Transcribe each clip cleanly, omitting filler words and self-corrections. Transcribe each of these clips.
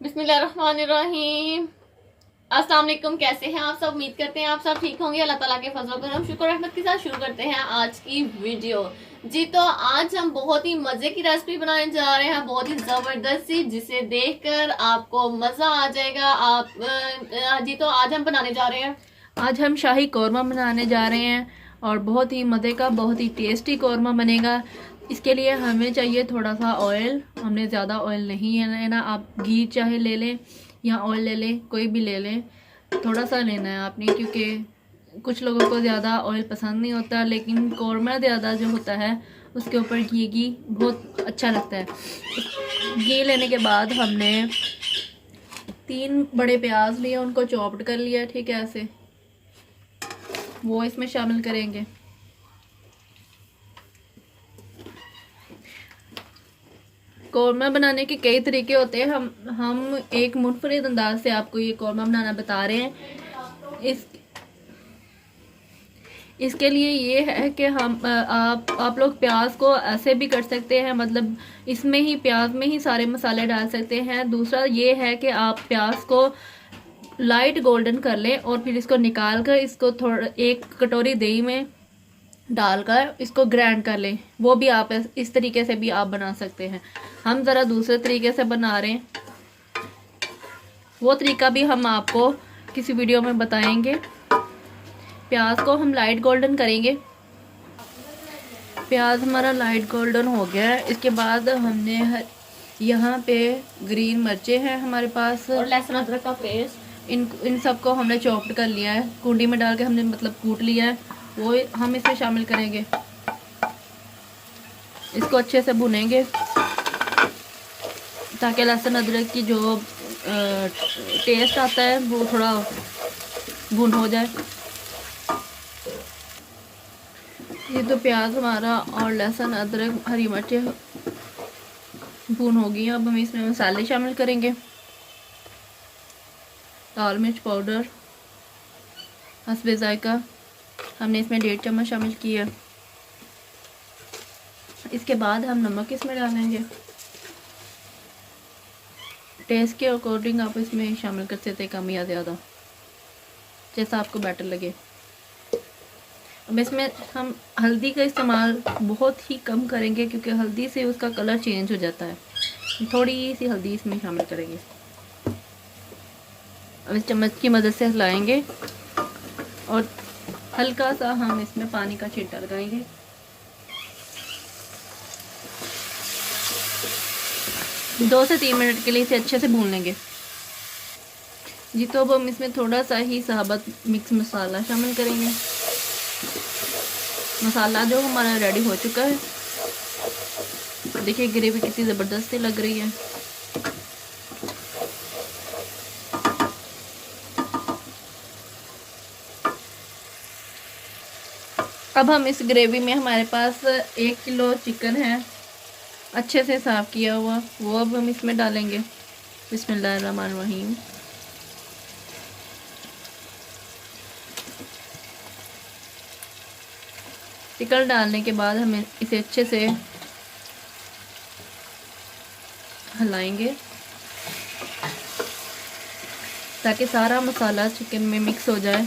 बिस्मिल्लाहिर्रहमानिर्रहीम। अस्सलाम वालेकुम। कैसे हैं आप सब? उम्मीद करते हैं आप सब ठीक होंगे। अल्लाह ताला के फजल करम शुक्र रहमत के साथ शुरू करते हैं आज की वीडियो। जी तो आज हम बहुत ही मजे की रेसिपी बनाने जा रहे हैं, बहुत ही जबरदस्त सी, जिसे देखकर आपको मजा आ जाएगा। जी तो आज हम बनाने जा रहे हैं, आज हम शाही कौरमा बनाने जा रहे हैं और बहुत ही मज़े का, बहुत ही टेस्टी कौरमा बनेगा। इसके लिए हमें चाहिए थोड़ा सा ऑयल। हमने ज़्यादा ऑयल नहीं है ना, आप घी चाहे ले लें या ऑयल ले लें, कोई भी ले लें, थोड़ा सा लेना है आपने, क्योंकि कुछ लोगों को ज़्यादा ऑयल पसंद नहीं होता, लेकिन कौरमा ज़्यादा जो होता है उसके ऊपर घी बहुत अच्छा लगता है। घी लेने के बाद हमने 3 बड़े प्याज लिए, उनको चॉप्ड कर लिया, ठीक है, ऐसे वो इसमें शामिल करेंगे। कौरमा बनाने के कई तरीके होते हैं, हम एक मुनफरिद अंदाज से आपको ये कौरमा बनाना बता रहे हैं। इसके लिए ये है कि हम आप लोग प्याज को ऐसे भी कर सकते हैं, मतलब इसमें ही प्याज में ही सारे मसाले डाल सकते हैं। दूसरा ये है कि आप प्याज को लाइट गोल्डन कर लें और फिर इसको निकाल कर इसको थोड़ा एक कटोरी दही में डालकर इसको ग्राइंड कर लें। वो भी आप इस तरीके से भी आप बना सकते हैं। हम ज़रा दूसरे तरीके से बना रहे हैं, वो तरीका भी हम आपको किसी वीडियो में बताएंगे। प्याज को हम लाइट गोल्डन करेंगे। प्याज हमारा लाइट गोल्डन हो गया है। इसके बाद हमने यहाँ पे ग्रीन मिर्चें हैं हमारे पास और लहसुन अदरक का पेस्ट, इन सबको हमने चॉप्ड कर लिया है, कुंडी में डाल के हमने मतलब कूट लिया है, वो हम इसमें शामिल करेंगे। इसको अच्छे से भुनेंगे ताकि लहसुन अदरक की जो टेस्ट आता है वो थोड़ा भुन हो जाए। ये तो प्याज हमारा और लहसुन अदरक हरी मिर्चें भून हो गई। अब हम इसमें मसाले शामिल करेंगे। लाल मिर्च पाउडर हस्बे जायका हमने इसमें 1.5 चम्मच शामिल किया। इसके बाद हम नमक इसमें डालेंगे, टेस्ट के अकॉर्डिंग आप इसमें शामिल कर सकते हैं, कम या ज़्यादा, जैसा आपको बेटर लगे। अब इसमें हम हल्दी का इस्तेमाल बहुत ही कम करेंगे, क्योंकि हल्दी से उसका कलर चेंज हो जाता है। थोड़ी सी हल्दी इसमें शामिल करेंगे। अब इस चम्मच की मदद से हिलाएंगे और हल्का सा हम इसमें पानी का छींटा लगाएंगे। दो से 3 मिनट के लिए इसे अच्छे से भून लेंगे। जी तो अब हम इसमें थोड़ा सा ही साबुत मिक्स मसाला शामिल करेंगे। मसाला जो हमारा रेडी हो चुका है, देखिए ग्रेवी कितनी ज़बरदस्त लग रही है। अब हम इस ग्रेवी में, हमारे पास 1 किलो चिकन है अच्छे से साफ़ किया हुआ, वो अब हम इसमें डालेंगे। बिस्मिल्लाहिर्रहमानिर्रहीम। चिकन डालने के बाद हमें इसे अच्छे से हिलाएंगे ताकि सारा मसाला चिकन में मिक्स हो जाए।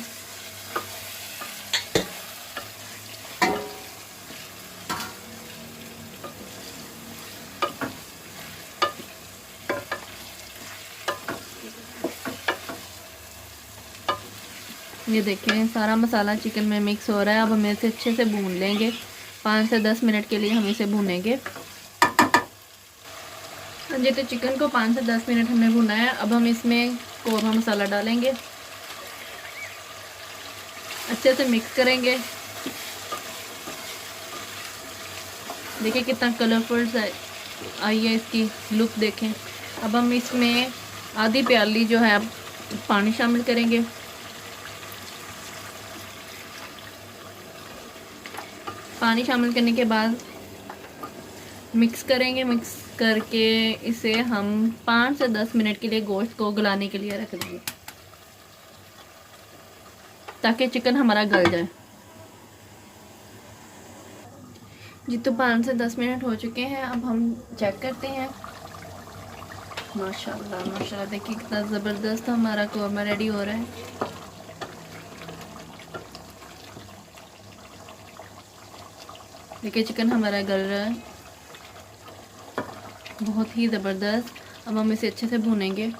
ये देखें सारा मसाला चिकन में मिक्स हो रहा है। अब हम इसे अच्छे से भून लेंगे। 5 से 10 मिनट के लिए हम इसे भूनेंगे। जी तो चिकन को 5 से 10 मिनट हमने भुना है। अब हम इसमें कौरमा मसाला डालेंगे, अच्छे से मिक्स करेंगे। देखिए कितना कलरफुल आई है, इसकी लुक देखें। अब हम इसमें आधी प्याली जो है पानी शामिल करेंगे। पानी शामिल करने के बाद मिक्स करेंगे। मिक्स करके इसे हम 5 से 10 मिनट के लिए गोश्त को गलाने के लिए रख देंगे, ताकि चिकन हमारा गल जाए। जी तो 5 से 10 मिनट हो चुके हैं। अब हम चेक करते हैं। माशाल्लाह माशाल्लाह, देखिए कितना ज़बरदस्त हमारा कौरमा रेडी हो रहा है। देखिए चिकन हमारा गल रहा है, बहुत ही ज़बरदस्त। अब हम इसे अच्छे से भूनेंगे।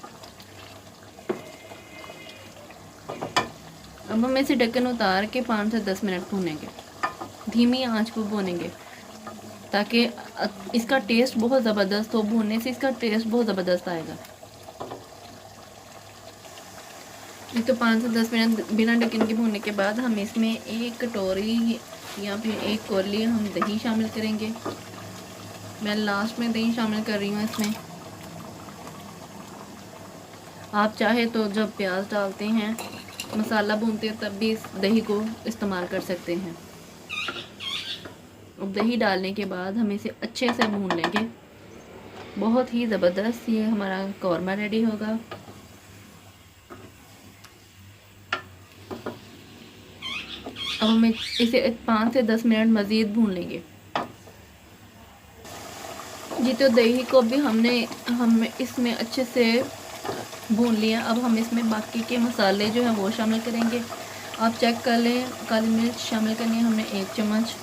अब हम इसे ढक्कन उतार के 5 से 10 मिनट भूनेंगे, धीमी आंच पर भूनेंगे, ताकि इसका टेस्ट बहुत ज़बरदस्त हो। भूनने से इसका टेस्ट बहुत ज़बरदस्त आएगा। तो 5 से 10 मिनट बिना ढक्कन के भूनने के बाद हम इसमें 1 कटोरी या फिर 1 कौली हम दही शामिल करेंगे। मैं लास्ट में दही शामिल कर रही हूँ इसमें। आप चाहे तो जब प्याज डालते हैं, मसाला भूनते हैं, तब भी इस दही को इस्तेमाल कर सकते हैं। अब दही डालने के बाद हम इसे अच्छे से भून लेंगे। बहुत ही ज़बरदस्त ये हमारा कौरमा रेडी होगा। अब हम इसे 5 से 10 मिनट मज़ीद भून लेंगे। जी तो दही को भी हम इसमें अच्छे से भून लिया। अब हम इसमें बाकी के मसाले जो हैं वो शामिल करेंगे। आप चेक कर लें, काली मिर्च शामिल करनी है हमने 1 चम्मच,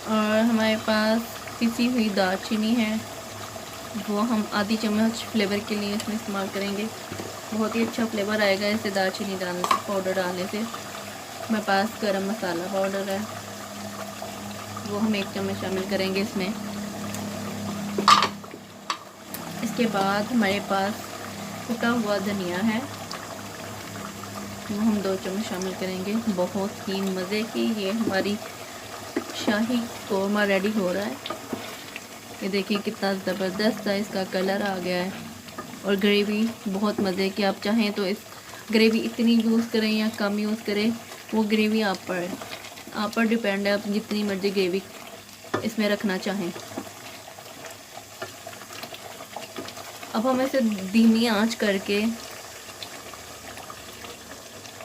और हमारे पास पिसी हुई दालचीनी है, वो हम आधी चम्मच फ्लेवर के लिए इसमें इस्तेमाल करेंगे। बहुत ही अच्छा फ्लेवर आएगा इसे दालचीनी डालने से, पाउडर डालने से। हमारे पास गरम मसाला पाउडर है, वो हम 1 चम्मच शामिल करेंगे इसमें। इसके बाद हमारे पास कुटा हुआ धनिया है, वो हम 2 चम्मच शामिल करेंगे। बहुत ही मज़े की ये हमारी शाही कौरमा रेडी हो रहा है। ये देखिए कितना ज़बरदस्त है, इसका कलर आ गया है, और ग्रेवी बहुत मज़े की। आप चाहें तो इस ग्रेवी इतनी यूज़ करें या कम यूज़ करें, वो ग्रेवी आप पर डिपेंड है। आप जितनी मर्ज़ी ग्रेवी इसमें रखना चाहें। अब हम इसे धीमी आंच करके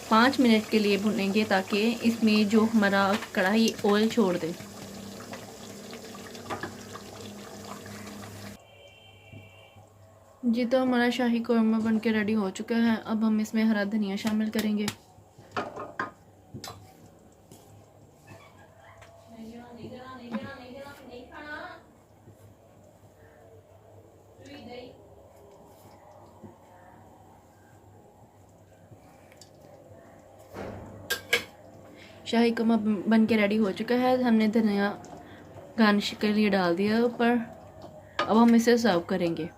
5 मिनट के लिए भुनेंगे, ताकि इसमें जो हमारा कढ़ाई ऑयल छोड़ दे। जी तो हमारा शाही कौरमा बन के रेडी हो चुका है। अब हम इसमें हरा धनिया शामिल करेंगे। शाही कौरमा बन के रेडी हो चुका है। हमने धनिया गार्निश के लिए डाल दिया ऊपर। अब हम इसे सर्व करेंगे।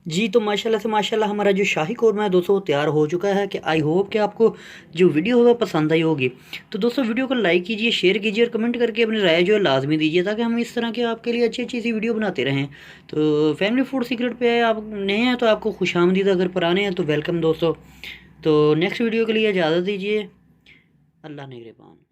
जी तो माशाल्लाह से माशाल्लाह हमारा जो शाही कौरमा है दोस्तों तैयार हो चुका है। कि आई होप कि आपको जो वीडियो होगा पसंद आई होगी। तो दोस्तों वीडियो को लाइक कीजिए, शेयर कीजिए और कमेंट करके अपनी राय जो है लाजमी दीजिए, ताकि हम इस तरह के आपके लिए अच्छी अच्छी सी वीडियो बनाते रहें। तो फैमिली फूड सीक्रेट पे आप नए हैं तो आपको खुशामदीद, अगर पुराने हैं तो वेलकम दोस्तों। तो नेक्स्ट वीडियो के लिए इजाज़त दीजिए। अल्लाह निगहबान।